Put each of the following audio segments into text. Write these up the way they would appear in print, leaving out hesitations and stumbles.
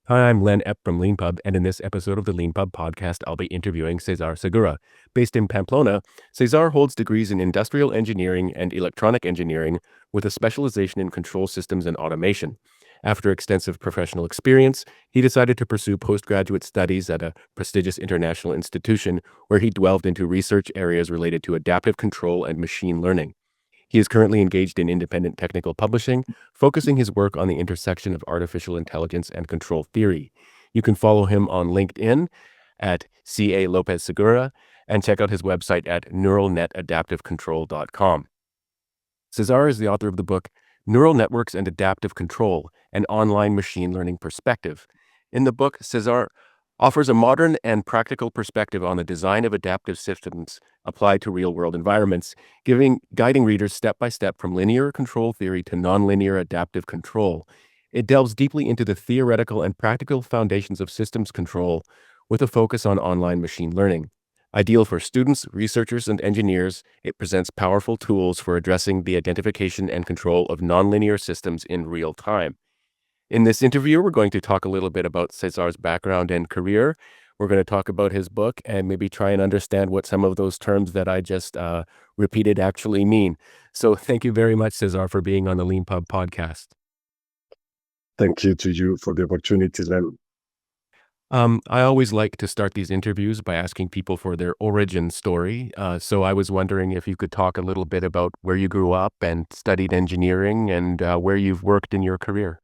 Hi, I'm Len Epp from Leanpub, and in this episode of the Leanpub podcast, I'll be interviewing César Segura. Based in Pamplona, César holds degrees in industrial engineering and electronic engineering with a specialization in control systems and automation. After extensive professional experience, he decided to pursue postgraduate studies at a prestigious international institution where he delved into research areas related to adaptive control and machine learning. He is currently engaged in independent technical publishing, focusing his work on the intersection of artificial intelligence and control theory. You can follow him on LinkedIn at CA López Segura and check out his website at neuralnetadaptivecontrol.com. César is the author of the book Neural Networks and Adaptive Control, an Online Machine Learning Perspective. In the book, César offers a modern and practical perspective on the design of adaptive systems applied to real-world environments, guiding readers step by step from linear control theory to nonlinear adaptive control. It delves deeply into the theoretical and practical foundations of systems control with a focus on online machine learning. Ideal for students, researchers, and engineers, it presents powerful tools for addressing the identification and control of nonlinear systems in real time. In this interview, we're going to talk a little bit about Cesar's background and career. We're going to talk about his book and maybe try and understand what some of those terms that I just repeated actually mean. So thank you very much, Cesar, for being on the Leanpub podcast. Thank you to you for the opportunity, Len. I always like to start these interviews by asking people for their origin story. So I was wondering if you could talk a little bit about where you grew up and studied engineering and where you've worked in your career.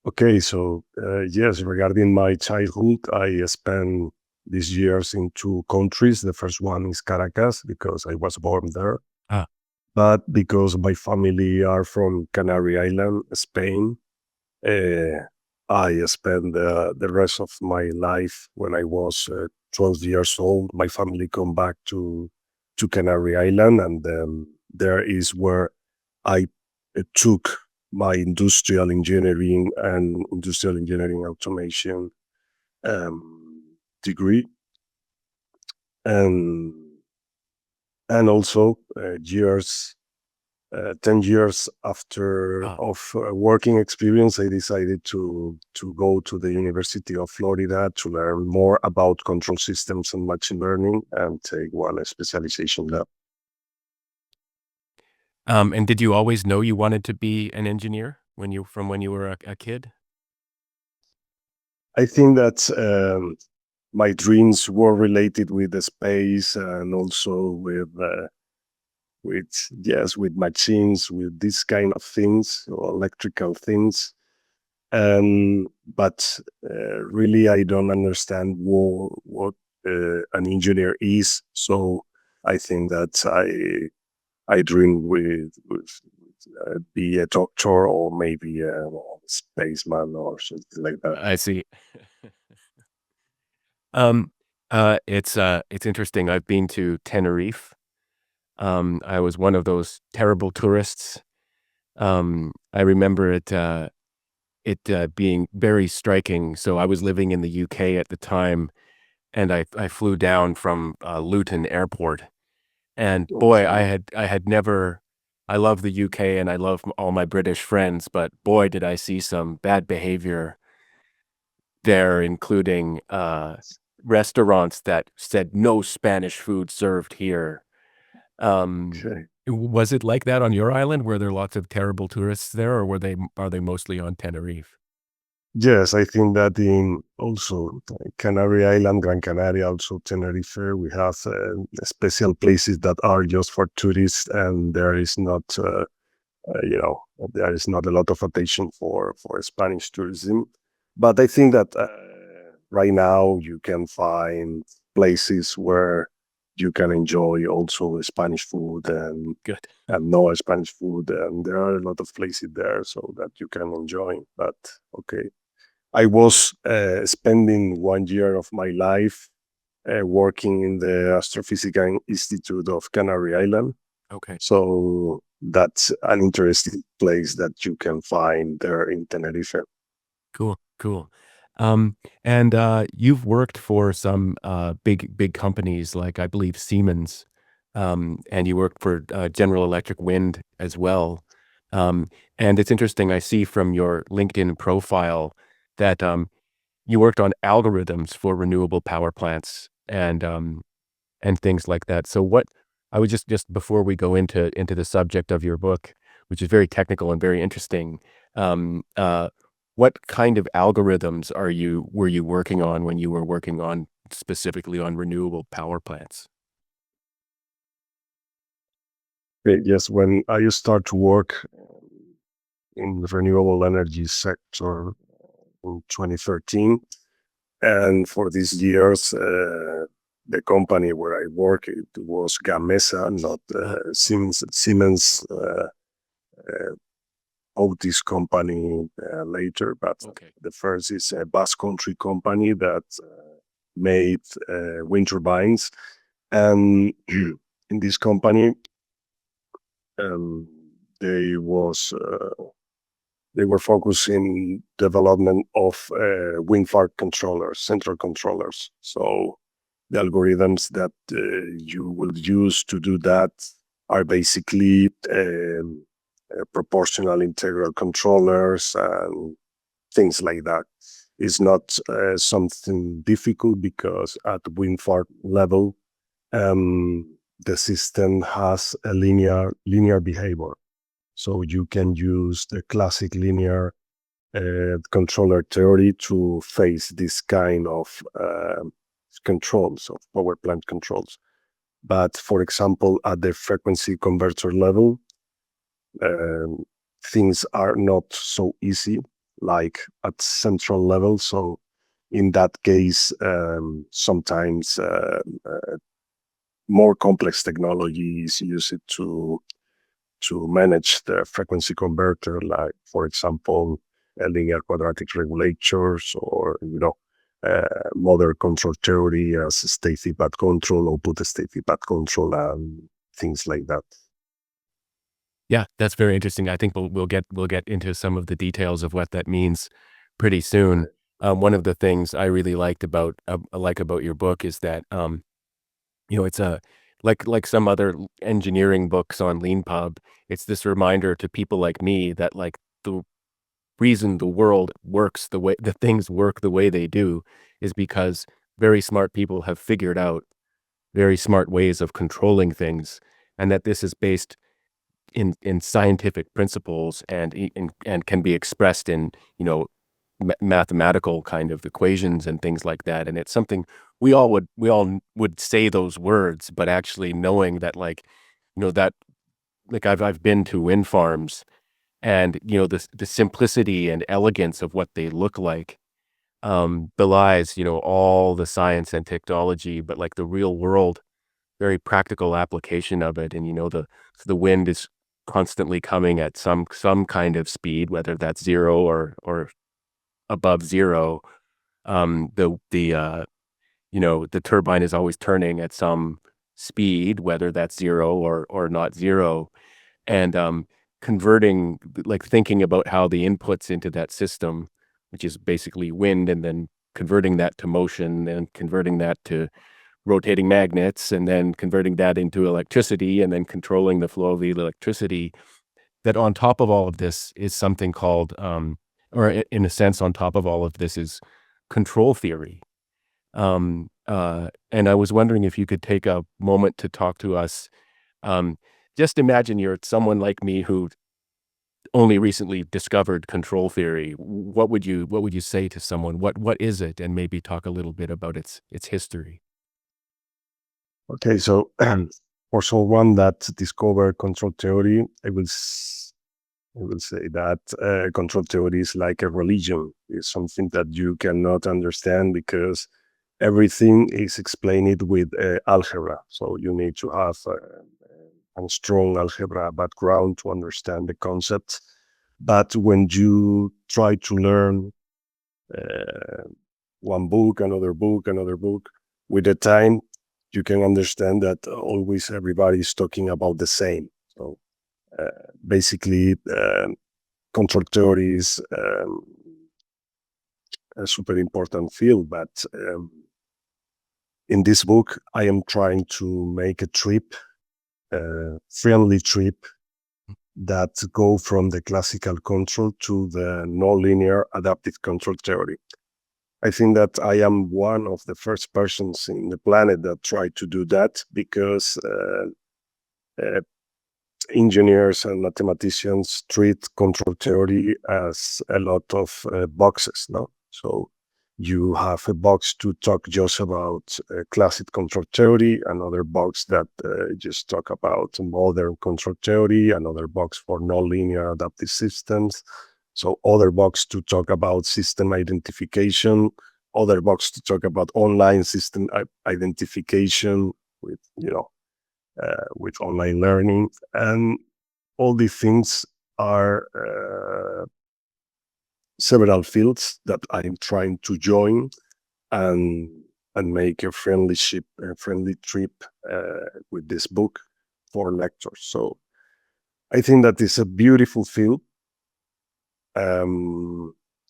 Okay, so yes, regarding my childhood, I spent these years in two countries. The first one is Caracas because I was born there. Ah. But because my family are from Canary Island, Spain, I spent the rest of my life when I was 12 years old. My family come back to Canary Island, and then there is where I took my industrial engineering and industrial engineering automation degree, and also 10 years after of working experience, I decided to go to the University of Florida to learn more about control systems and machine learning and take one specialization there. And did you always know you wanted to be an engineer when you were a kid? I think that my dreams were related with the space and also with machines, with this kind of things, or electrical things. But really, I don't understand what an engineer is. So I think that I dream with be a doctor or maybe a spaceman or something like that. I see. It's interesting. I've been to Tenerife. I was one of those terrible tourists. I remember it being very striking. So I was living in the UK at the time, and I flew down from Luton Airport. And boy, I had never. I love the UK and I love all my British friends, but boy, did I see some bad behavior there, including restaurants that said no Spanish food served here. Okay. Was it like that on your island? Were there lots of terrible tourists there, or are they mostly on Tenerife? Yes, I think that in also Canary Island, Gran Canaria, also Tenerife, we have special places that are just for tourists, and there is not, there is not a lot of attention for Spanish tourism. But I think that right now you can find places where you can enjoy also Spanish food and Good. no Spanish food, and there are a lot of places there so that you can enjoy. But okay. I was spending 1 year of my life working in the Astrophysical Institute of Canary Island. Okay. So that's an interesting place that you can find there in Tenerife. Cool. And you've worked for some big companies like I believe Siemens, and you worked for General Electric Wind as well. And it's interesting. I see from your LinkedIn profile that you worked on algorithms for renewable power plants and things like that. So what I would just before we go into the subject of your book, which is very technical and very interesting, um, uh, what kind of algorithms were you working on when you were working on specifically on renewable power plants? Yes, when I start to work in the renewable energy sector in 2013, and for these years, the company where I work, it was Gamesa, not Siemens. Siemens bought this company later, but Okay. the first is a Basque Country company that made wind turbines. And in this company, um, they was they were focusing development of wind farm controllers, central controllers. So the algorithms that you will use to do that are basically proportional integral controllers and things like that. It's not something difficult because at wind farm level, the system has a linear behavior. So you can use the classic linear controller theory to face this kind of controls, of power plant controls. But for example, at the frequency converter level, um, things are not so easy like at central level. So in that case, sometimes more complex technology is used to manage the frequency converter, like for example, linear quadratic regulators, or modern control theory as state feedback control, output state feedback control, and things like that. Yeah, that's very interesting. I think we'll get into some of the details of what that means pretty soon. One of the things I really like about your book is that it's a like some other engineering books on Leanpub. It's this reminder to people like me that like the reason the world works the things work the way they do is because very smart people have figured out very smart ways of controlling things, and that this is based in scientific principles and can be expressed in mathematical kind of equations and things like that. And it's something we all would say those words, but actually knowing that that like I've been to wind farms, and the simplicity and elegance of what they look like belies all the science and technology, but like the real world very practical application of it. And the wind is constantly coming at some kind of speed, whether that's zero or above zero. The turbine is always turning at some speed, whether that's zero or not zero. And converting, like thinking about how the inputs into that system, which is basically wind, and then converting that to motion, and converting that to rotating magnets, and then converting that into electricity, and then controlling the flow of the electricity. That on top of all of this is something called, in a sense, on top of all of this is control theory. And I was wondering if you could take a moment to talk to us. Um, just imagine you're someone like me who only recently discovered control theory. What would you say to someone? What is it? And maybe talk a little bit about its history. Okay, so for someone that discovered control theory, I will say that control theory is like a religion. It's something that you cannot understand because everything is explained with algebra. So you need to have a strong algebra background to understand the concepts. But when you try to learn uh, one book, another book, with the time, you can understand that always everybody is talking about the same. So basically, control theory is a super important field. But in this book, I am trying to make a trip, friendly trip that go from the classical control to the nonlinear adaptive control theory. I think that I am one of the first persons in the planet that tried to do that, because uh, engineers and mathematicians treat control theory as a lot of boxes, no? So you have a box to talk just about classic control theory, another box that just talk about modern control theory, another box for nonlinear adaptive systems, so other box to talk about system identification, other box to talk about online system identification with, with online learning. And all these things are several fields that I'm trying to join and make a friendly trip with this book for lectures. So I think that is a beautiful field.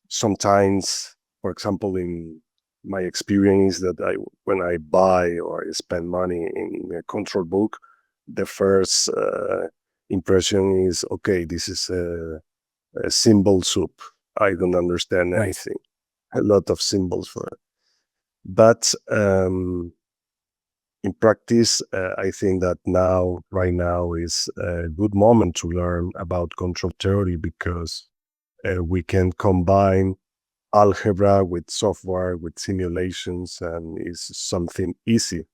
Sometimes, for example, in my experience, that when I buy or I spend money in a control book, the first impression is, okay, this is a symbol soup. I don't understand Right. anything. A lot of symbols for it. But in practice, I think that right now is a good moment to learn about control theory, because we can combine algebra with software, with simulations, and it's something easy.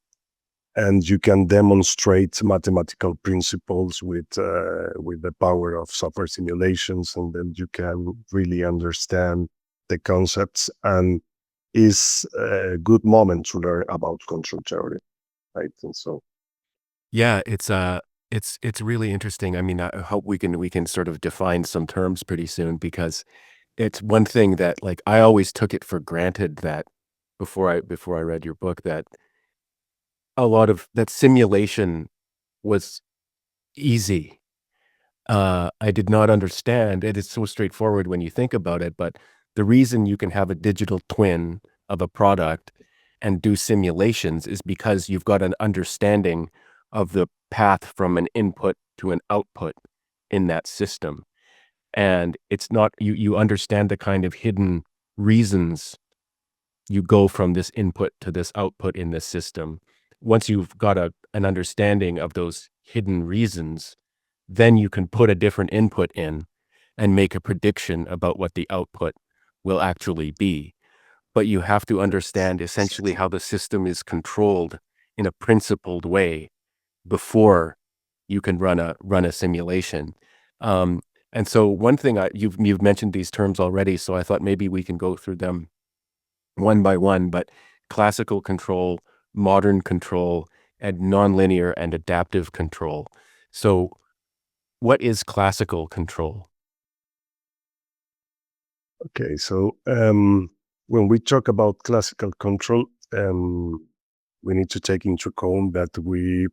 And you can demonstrate mathematical principles with the power of software simulations, and then you can really understand the concepts. And is a good moment to learn about control theory. I think so. Yeah, it's really interesting. I mean, I hope we can sort of define some terms pretty soon, because it's one thing that, like, I always took it for granted that before I read your book, that a lot of that simulation was easy. I did not understand it is so straightforward when you think about it, but the reason you can have a digital twin of a product and do simulations is because you've got an understanding of the path from an input to an output in that system. And it's not you understand the kind of hidden reasons you go from this input to this output in this system. Once you've got an understanding of those hidden reasons, then you can put a different input in and make a prediction about what the output will actually be. But you have to understand essentially how the system is controlled in a principled way before you can run a simulation. Um, and so one thing you've mentioned these terms already, so I thought maybe we can go through them one by one. But classical control, modern control, and nonlinear and adaptive control. So what is classical control? Okay, so when we talk about classical control, we need to take into account that we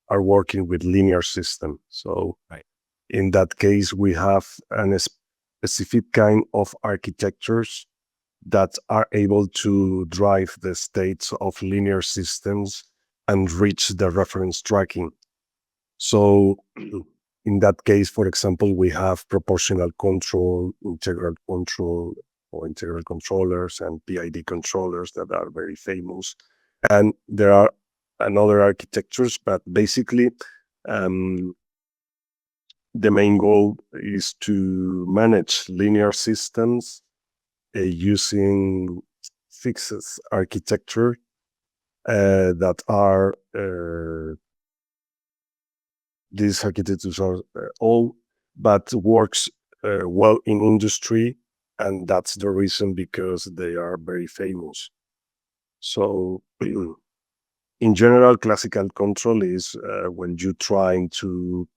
are working with linear system. So Right. in that case, we have a specific kind of architectures that are able to drive the states of linear systems and reach the reference tracking. So in that case, for example, we have proportional control, integral control, or integral controllers, and PID controllers that are very famous. And there are another architectures, but basically, um, the main goal is to manage linear systems using fixed architecture that are these architectures are old, but works well in industry, and that's the reason because they are very famous. So in general, classical control is when you're trying to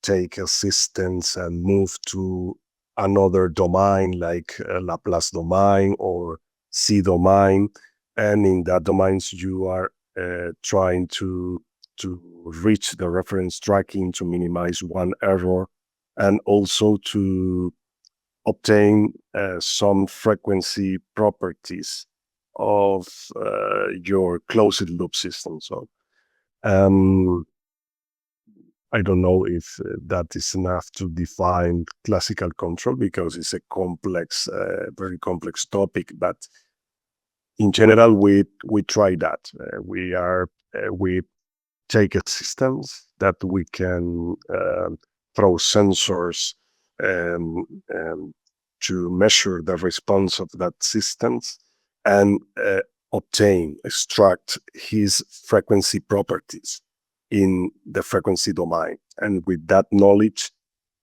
take a systems and move to another domain, like Laplace domain or C domain, and in that domains you are trying to reach the reference tracking to minimize one error, and also to obtain some frequency properties of your closed loop system. So um, I don't know if that is enough to define classical control because it's a complex, very complex topic. But in general, we try that. We take a systems that we can throw sensors um, um, to measure the response of that systems and extract his frequency properties in the frequency domain. And with that knowledge,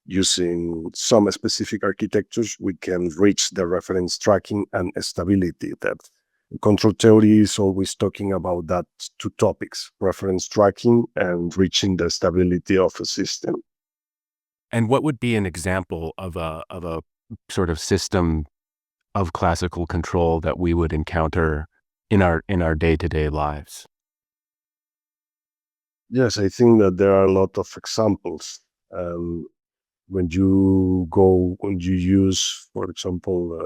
using some specific architectures, we can reach the reference tracking and stability. That control theory is always talking about that two topics, reference tracking and reaching the stability of a system. And what would be an example of a sort of system of classical control that we would encounter in our day-to-day lives? Yes, I think that there are a lot of examples. Um, when when you use, for example,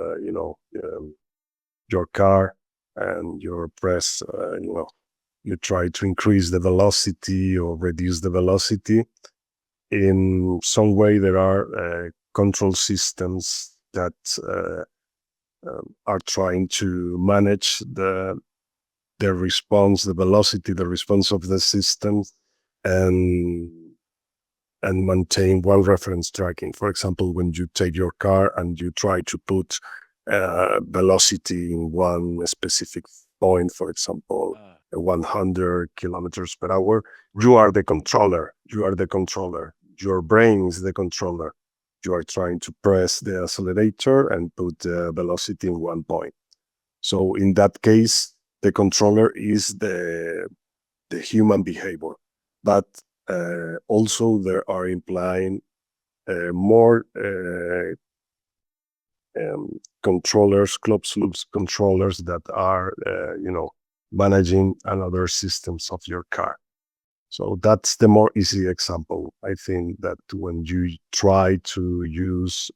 your car and you press, you try to increase the velocity or reduce the velocity. In some way, there are control systems that are trying to manage the response, the velocity, the response of the system, and maintain one reference tracking. For example, when you take your car and you try to put velocity in one specific point, for example, 100 kilometers per hour, you are the controller. You are the controller. Your brain is the controller. You are trying to press the accelerator and put the velocity in one point. So in that case, the controller is the human behavior. But also there are implying more controllers, closed loops controllers that are, managing another systems of your car. So that's the more easy example. I think that when you try to use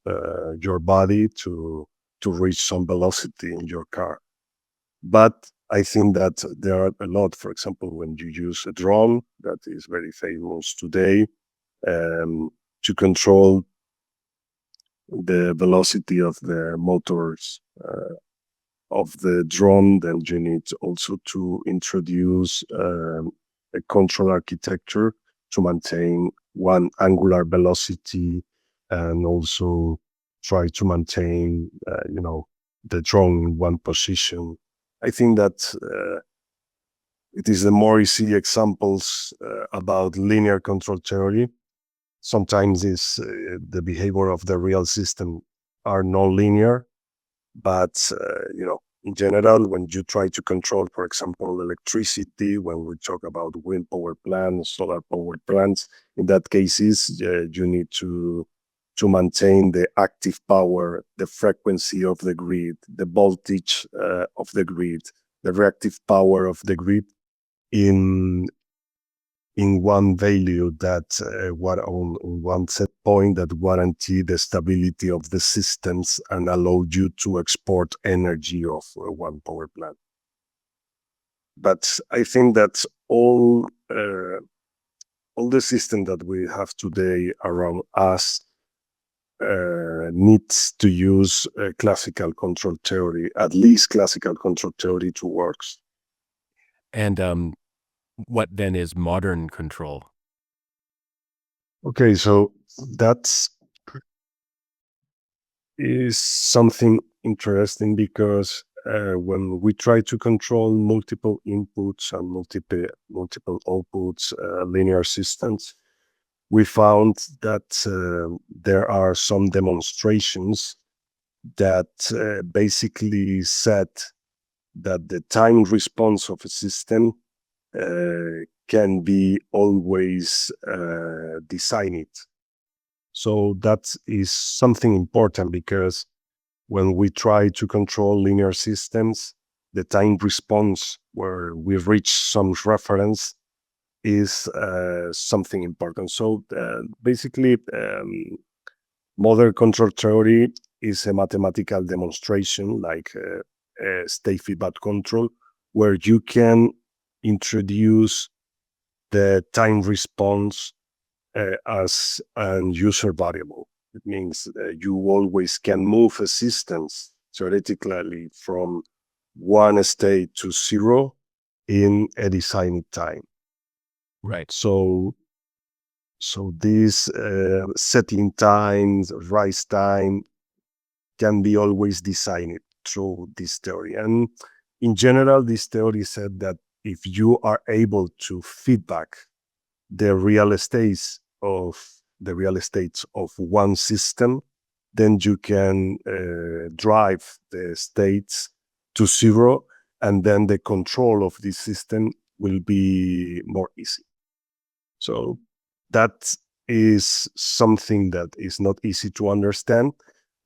your body to reach some velocity in your car. But I think that there are a lot, for example, when you use a drone that is very famous today, to control the velocity of the motors of the drone, then you need also to introduce a control architecture to maintain one angular velocity and also try to maintain, the drone in one position. I think that it is the more easy examples about linear control theory. Sometimes is the behavior of the real system are non-linear, but in general, when you try to control, for example, electricity, when we talk about wind power plants, solar power plants, in that cases, you need to maintain the active power, the frequency of the grid, the voltage of the grid, the reactive power of the grid in one value that what on one set point that guarantee the stability of the systems and allow you to export energy of one power plant. But I think that all the system that we have today around us needs to use classical control theory, at least classical control theory to work. And what then is modern control? Okay, so that's is something interesting because when we try to control multiple inputs and multiple outputs, linear systems, we found that there are some demonstrations that basically said that the time response of a system can be always designed. So that is something important because when we try to control linear systems, the time response where we reach some reference is something important. So basically, modern control theory is a mathematical demonstration like state feedback control, where you can introduce the time response as an user variable. It means you always can move a system theoretically from one state to zero in a design time. Right. So this setting time, rise time can be always designed through this theory. And in general, this theory said that if you are able to feedback the real estates of one system, then you can drive the states to zero, and then the control of this system will be more easy. So that is something that is not easy to understand.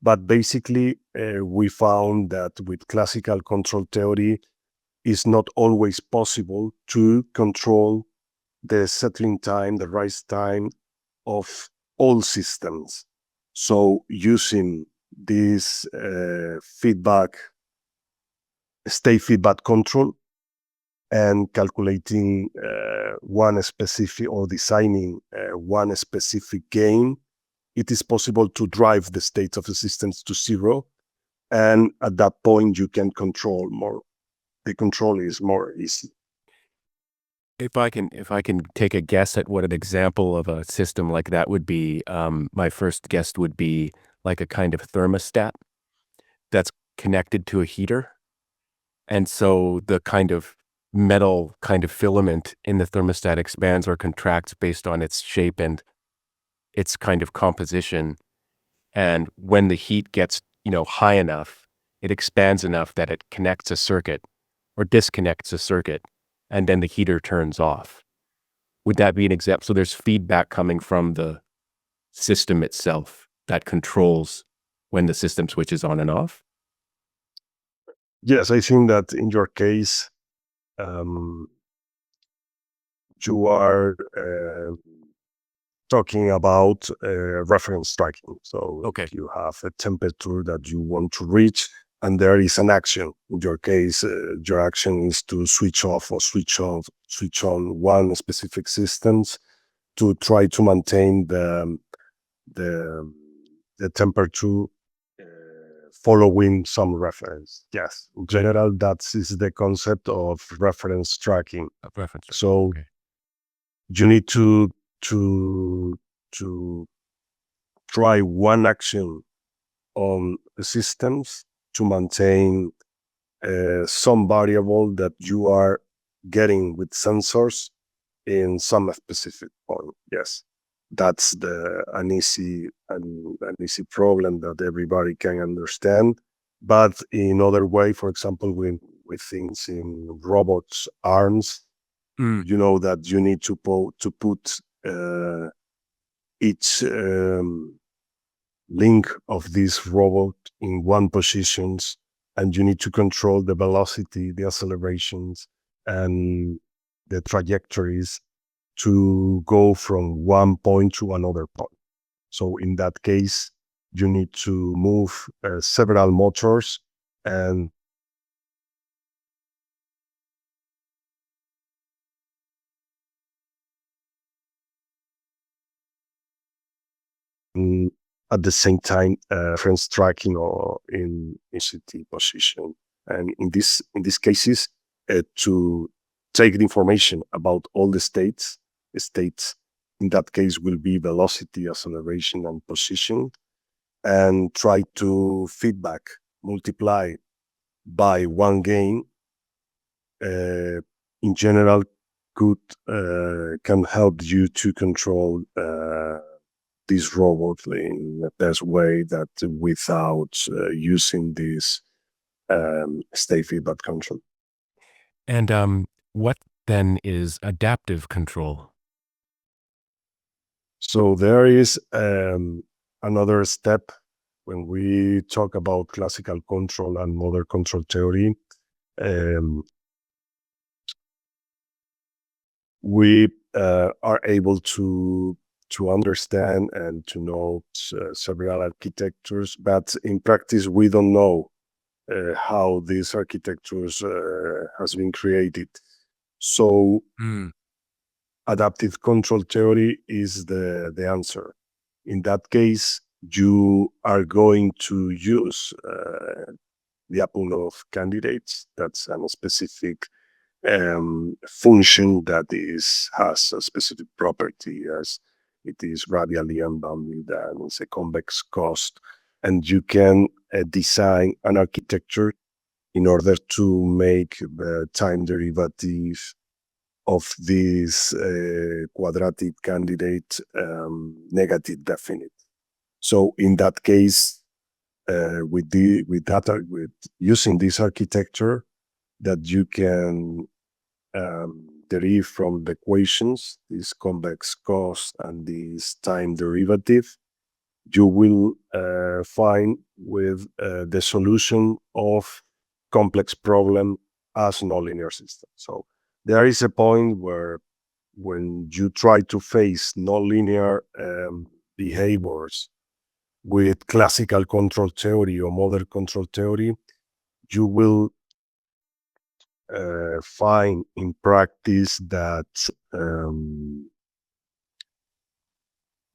But basically, we found that with classical control theory, it's not always possible to control the settling time, the rise time of all systems. So using this state feedback control, and calculating one specific or designing one specific gain, it is possible to drive the state of the systems to zero. And at that point, you can control more. The control is more easy. If I can take a guess at what an example of a system like that would be, my first guess would be like a kind of thermostat that's connected to a heater. And so the kind of metal kind of filament in the thermostat expands or contracts based on its shape and its kind of composition. And when the heat gets, high enough, it expands enough that it connects a circuit or disconnects a circuit, and then the heater turns off. Would that be an example? So there's feedback coming from the system itself that controls when the system switches on and off? Yes, I think that in your case, um, you are talking about reference tracking. So Okay. if you have a temperature that you want to reach, and there is an action. In your case, your action is to switch off or switch on one specific systems to try to maintain the temperature following some reference. Yes, in general, that is the concept of reference tracking. Reference. So Okay. you need to try one action on the systems to maintain some variable that you are getting with sensors in some specific point. Yes, that's an easy problem that everybody can understand. But in other way, for example, with things in robots' arms, you know that you need to put each link of this robot in one positions, and you need to control the velocity, the accelerations, and the trajectories to go from one point to another point. So in that case, you need to move several motors, and at the same time reference tracking or in ICT position. And in these cases, to take the information about all the states in that case will be velocity, acceleration, and position, and try to feedback, multiply by one gain. In general, can help you to control this robot in the best way that without using this state feedback control. And what then is adaptive control? So there is another step when we talk about classical control and modern control theory. We are able to understand and to know several architectures, but in practice we don't know how these architectures has been created. So adaptive control theory is the answer. In that case, you are going to use the pool of candidates. That's a specific function that has a specific property, as it is radially unbounded and it's a convex cost. And you can design an architecture in order to make the time derivative of this quadratic candidate negative definite. So in that case, with using this architecture, that you can derive from the equations, this convex cost and this time derivative, you will find with the solution of complex problem as nonlinear system. So there is a point where when you try to face nonlinear behaviors with classical control theory or model control theory, you will find in practice that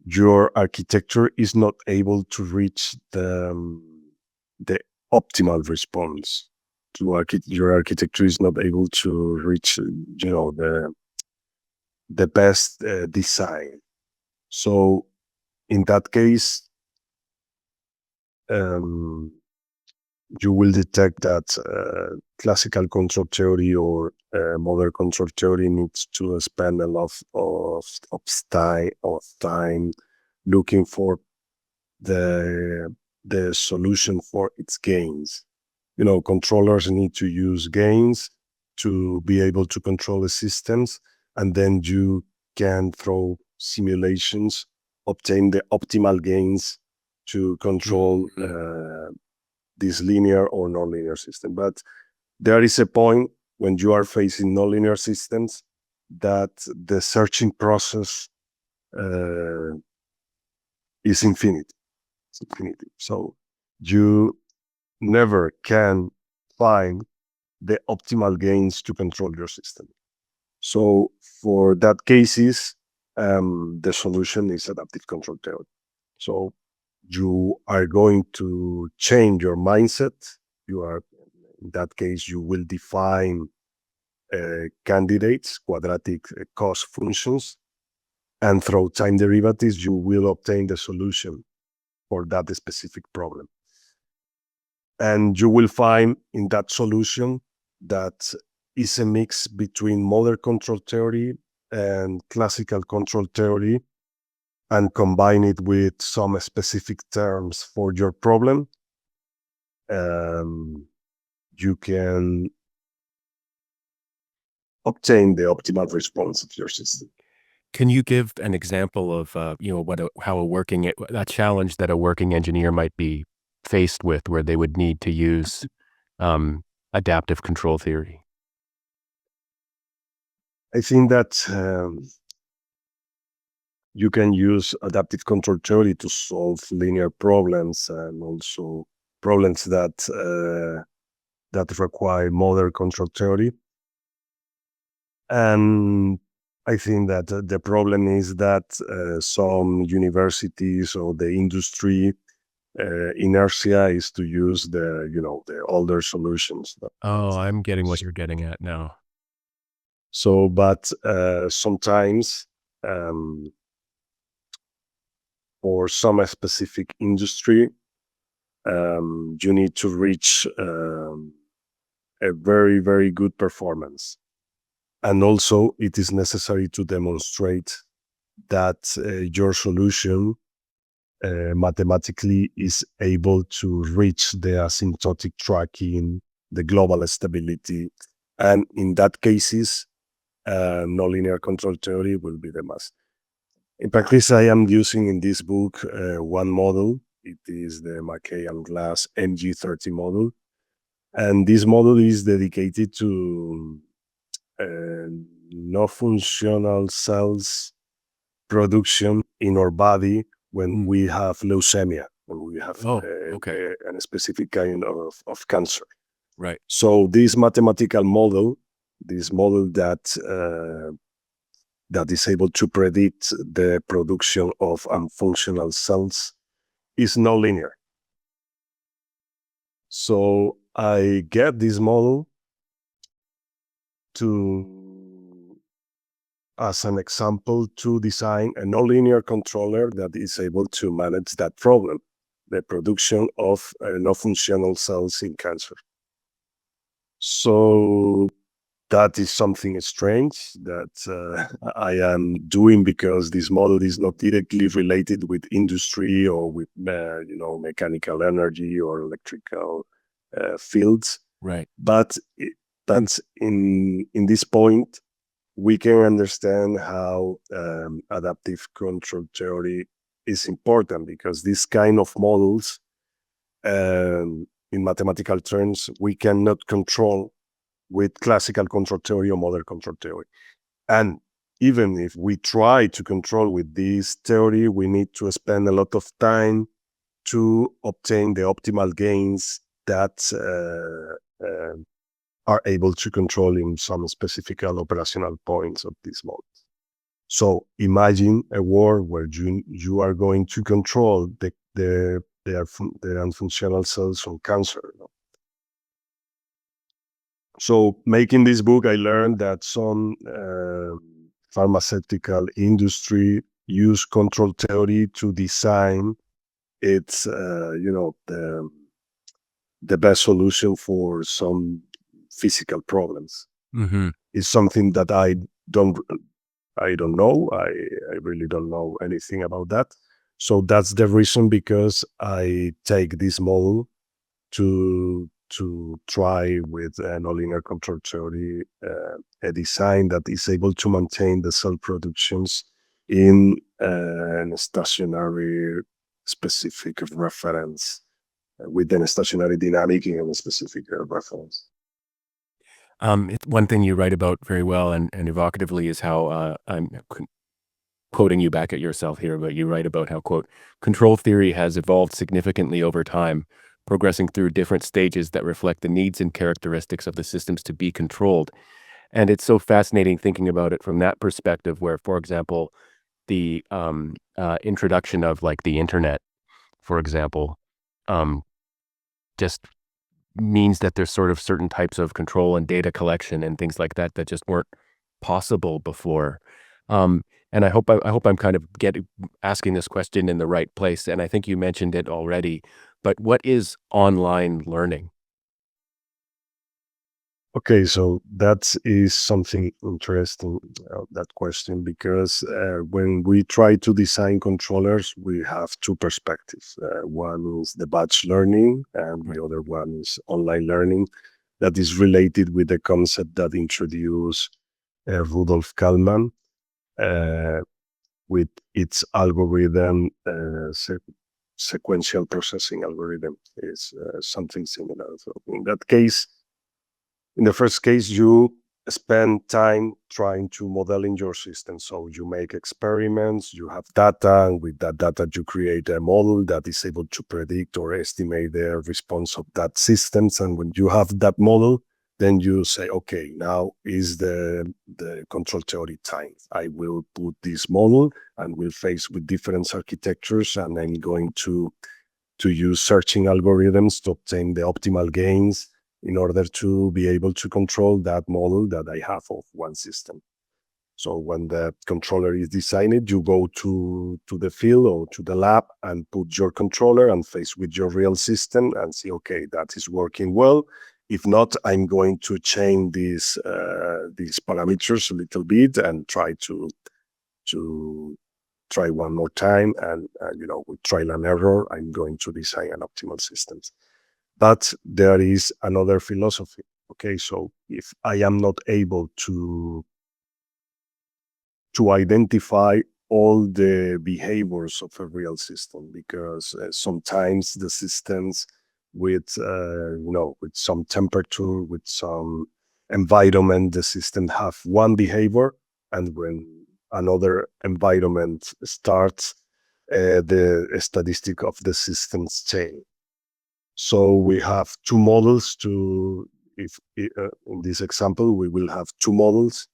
your architecture is not able to reach the optimal response. Your architecture is not able to reach, the best design. So in that case, you will detect that classical control theory or model control theory needs to spend a lot of time looking for the solution for its gains. Controllers need to use gains to be able to control the systems, and then you can throw simulations, obtain the optimal gains to control this linear or nonlinear system. But there is a point when you are facing nonlinear systems that the searching process is infinite. It's infinity. So you never can find the optimal gains to control your system. So for that cases, the solution is adaptive control theory. So you are going to change your mindset. In that case, you will define candidates, quadratic cost functions, and through time derivatives, you will obtain the solution for that specific problem. And you will find in that solution that is a mix between model control theory and classical control theory, and combine it with some specific terms for your problem. You can obtain the optimal response of your system. Can you give an example of, how a challenge that a working engineer might be faced with, where they would need to use adaptive control theory? I think that you can use adaptive control theory to solve linear problems and also problems that require model control theory. And I think that the problem is that some universities or the industry inertia is to use the older solutions. Oh, I'm getting what you're getting at now. So, but sometimes for some specific industry, you need to reach a very, very good performance. And also, it is necessary to demonstrate that your solution mathematically is able to reach the asymptotic tracking, the global stability. And in that cases, nonlinear control theory will be the must. In practice, I am using in this book one model. It is the Mackay and Glass MG30 model. And this model is dedicated to no functional cells production in our body when we have leukemia, when we have a specific kind of cancer. Right. So this mathematical model, this model that that is able to predict the production of unfunctional cells is nonlinear. So I get this model as an example to design a nonlinear controller that is able to manage that problem, the production of non-functional cells in cancer. So that is something strange that I am doing because this model is not directly related with industry or with mechanical energy or electrical fields. Right. But that's in this point we can understand how adaptive control theory is important, because this kind of models, in mathematical terms, we cannot control with classical control theory or modern control theory. And even if we try to control with this theory, we need to spend a lot of time to obtain the optimal gains that are able to control in some specific operational points of this model. So imagine a world where you are going to control the unfunctional cells from cancer. So making this book, I learned that some pharmaceutical industry use control theory to design its, the best solution for some physical problems. Mm-hmm. It's something that I don't know. I really don't know anything about that. So that's the reason, because I take this model to try with a nonlinear control theory, a design that is able to maintain the cell productions in a stationary specific reference, with a stationary dynamic in a specific reference. One thing you write about very well and evocatively is how I'm quoting you back at yourself here, but you write about how, quote, control theory has evolved significantly over time, progressing through different stages that reflect the needs and characteristics of the systems to be controlled. And it's so fascinating thinking about it from that perspective, where, for example, the introduction of like the internet, for example, um, just means that there's sort of certain types of control and data collection and things like that that just weren't possible before. Um, and I hope I'm kind of asking this question in the right place. And I think you mentioned it already, but what is online learning? Okay, so that is something interesting, that question, because when we try to design controllers, we have two perspectives. One is the batch learning, and the other one is online learning, that is related with the concept that introduced Rudolf Kalman with its algorithm, sequential processing algorithm is something similar. So in that case, in the first case, you spend time trying to model in your system. So you make experiments, you have data, and with that data, you create a model that is able to predict or estimate the response of that systems. And when you have that model, then you say, okay, now is the control theory time. I will put this model and will face with different architectures, and I'm going to use searching algorithms to obtain the optimal gains in order to be able to control that model that I have of one system. So when the controller is designed, you go to the field or to the lab and put your controller and face with your real system and see, okay, that is working well. If not, I'm going to change these parameters a little bit and try to try one more time. And with trial and error, I'm going to design an optimal system. But there is another philosophy. Okay, so if I am not able to identify all the behaviors of a real system, because sometimes the systems with with some temperature, with some environment, the system have one behavior, and when another environment starts, the statistic of the systems change. So we have two models to, if in this example, we will have two models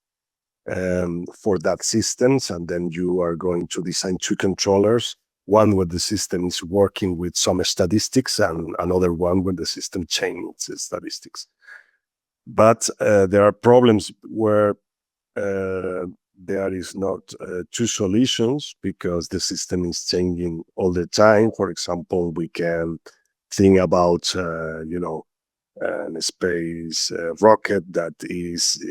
for that systems, and then you are going to design two controllers, one where the system is working with some statistics and another one where the system changes statistics. But there are problems where there is not two solutions because the system is changing all the time. For example, we can think about, a space rocket that is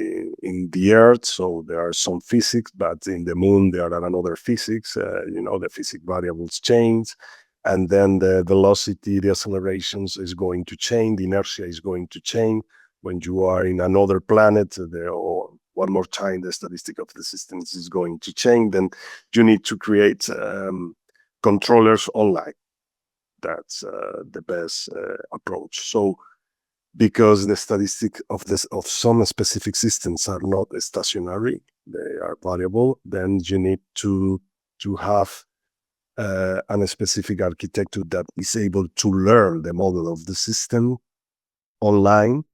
in the Earth. So there are some physics, but in the moon there are another physics. The physics variables change, and then the velocity, the accelerations is going to change, the inertia is going to change. When you are in another planet, or one more time, the statistic of the systems is going to change. Then you need to create controllers online. That's the best approach. So because the statistic of some specific systems are not stationary, they are variable, then you need to have a specific architecture that is able to learn the model of the system online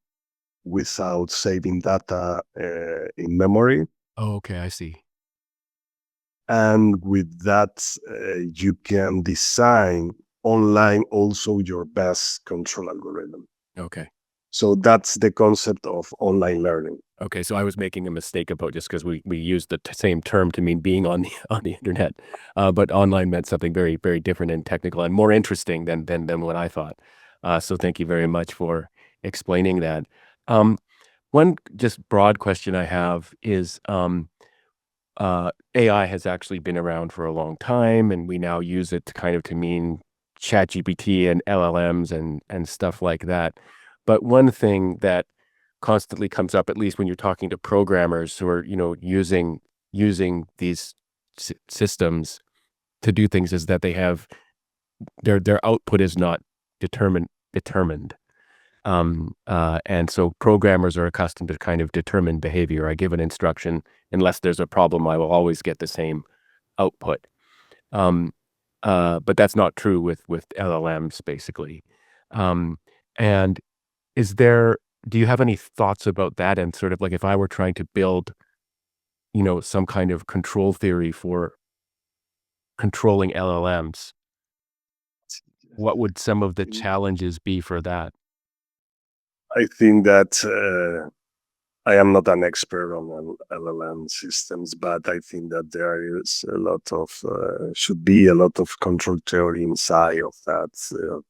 without saving data in memory. Oh, okay, I see. And with that, you can design online also your best control algorithm. Okay. So that's the concept of online learning. Okay, so I was making a mistake about just because we used the same term to mean being on the on the internet, but online meant something very, very different and technical and more interesting than what I thought. So thank you very much for explaining that. Um, one just broad question I have is, AI has actually been around for a long time, and we now use it to kind of to mean ChatGPT and LLMs and stuff like that. But one thing that constantly comes up, at least when you're talking to programmers who are, using these systems to do things, is that they have their output is not determined. And so programmers are accustomed to kind of determine behavior. I give an instruction, unless there's a problem, I will always get the same output. Um, but that's not true with LLMs, basically. Um, and is there do you have any thoughts about that? And sort of like if I were trying to build, some kind of control theory for controlling LLMs, what would some of the challenges be for that? I think that I am not an expert on LLM systems, but I think that there is a lot of should be a lot of control theory inside of that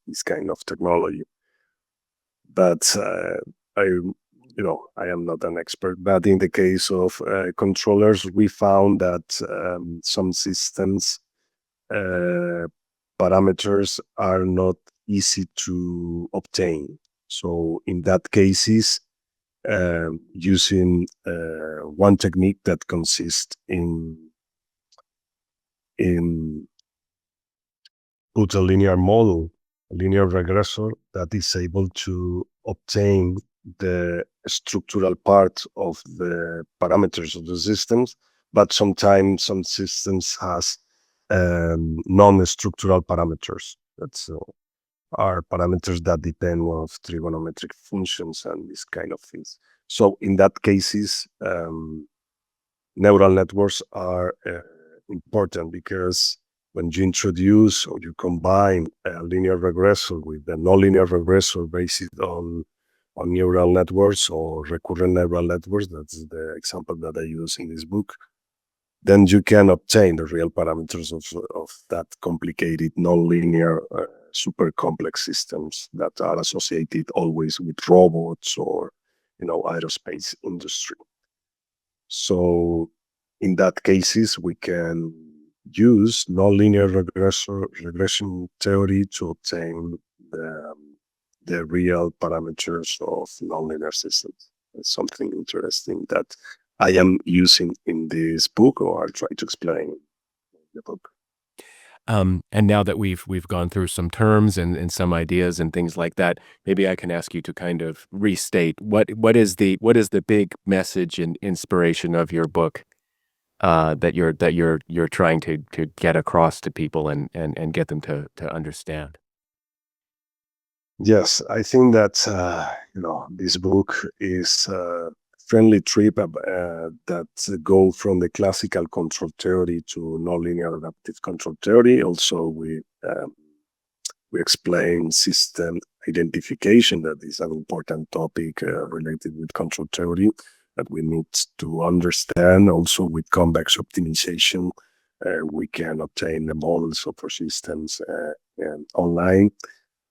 this kind of technology. But I am not an expert. But in the case of controllers, we found that some systems uh, parameters are not easy to obtain. So in that cases, using one technique that consists in put a linear model, a linear regressor that is able to obtain the structural part of the parameters of the systems, but sometimes some systems has non-structural parameters. That's are parameters that depend on trigonometric functions and these kind of things. So in that cases, neural networks are important because when you introduce or you combine a linear regressor with a nonlinear regressor based on neural networks or recurrent neural networks, that's the example that I use in this book, then you can obtain the real parameters of that complicated nonlinear super complex systems that are associated always with robots or aerospace industry. So in that cases, we can use nonlinear regression theory to obtain the real parameters of nonlinear systems. It's something interesting that I am using in this book, or I'll try to explain in the book. And now that we've gone through some terms and some ideas and things like that, maybe I can ask you to kind of restate what is the big message and inspiration of your book, that you're trying to get across to people and get them to understand. Yes, I think that this book is friendly trip that go from the classical control theory to nonlinear adaptive control theory. Also, we explain system identification, that is an important topic related with control theory that we need to understand. Also, with convex optimization, we can obtain the models of our systems and online.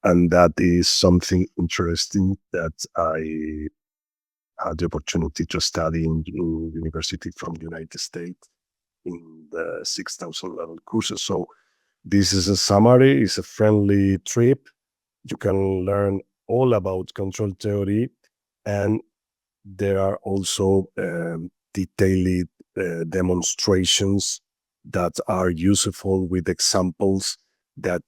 And that is something interesting that I had the opportunity to study in university from the United States in the 6,000 level courses. So this is a summary, it's a friendly trip. You can learn all about control theory, and there are also detailed demonstrations that are useful with examples that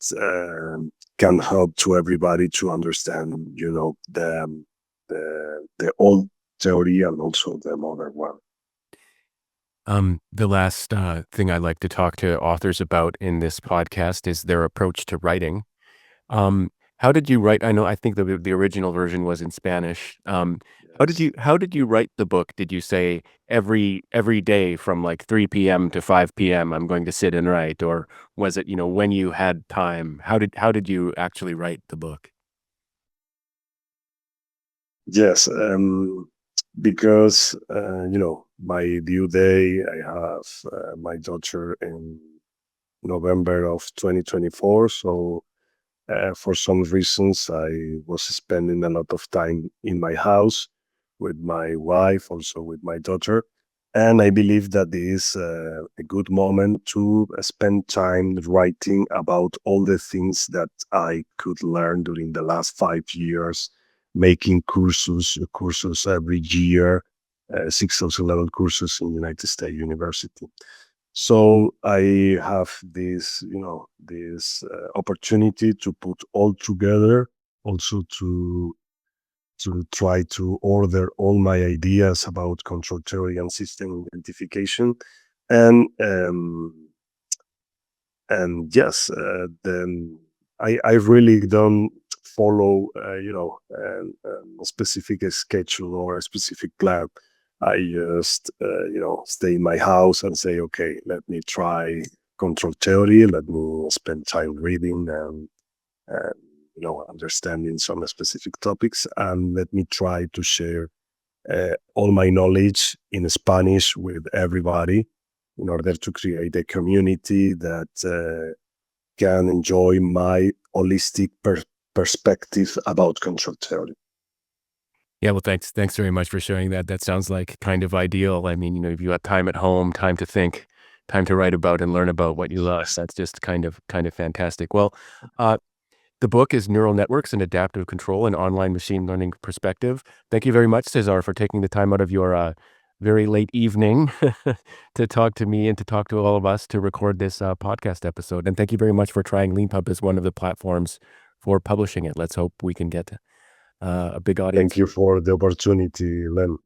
can help to everybody to understand, the old theory and also the modern one. The last thing I like to talk to authors about in this podcast is their approach to writing. Um, how did you write? I think the original version was in Spanish. Yes. How did you write the book? Did you say every day from like 3 p.m. to 5 p.m. I'm going to sit and write, or was it, when you had time? How did you actually write the book? Yes, because my due day, I have my daughter in November of 2024. So for some reasons, I was spending a lot of time in my house with my wife, also with my daughter. And I believe that this is a good moment to spend time writing about all the things that I could learn during the last 5 years, making courses every year, 6,000 level courses in United States University. So I have this opportunity to put all together, also to try to order all my ideas about control theory and system identification, and yes, then I really don't follow a specific schedule or a specific plan. I just stay in my house and say, okay, let me try control theory, let me spend time reading and understanding some specific topics, and let me try to share all my knowledge in Spanish with everybody in order to create a community that can enjoy my holistic perspective about control theory. Yeah, well, thanks very much for sharing that. That sounds like kind of ideal. I mean, if you have time at home, time to think, time to write about and learn about what you love, Yes. that's just kind of fantastic. Well, uh, the book is Neural Networks and Adaptive Control, an online machine learning perspective. Thank you very much, Cesar, for taking the time out of your very late evening to talk to me and to talk to all of us to record this podcast episode. And thank you very much for trying Leanpub as one of the platforms for publishing it. Let's hope we can get a big Thank audience. you for the opportunity, Len.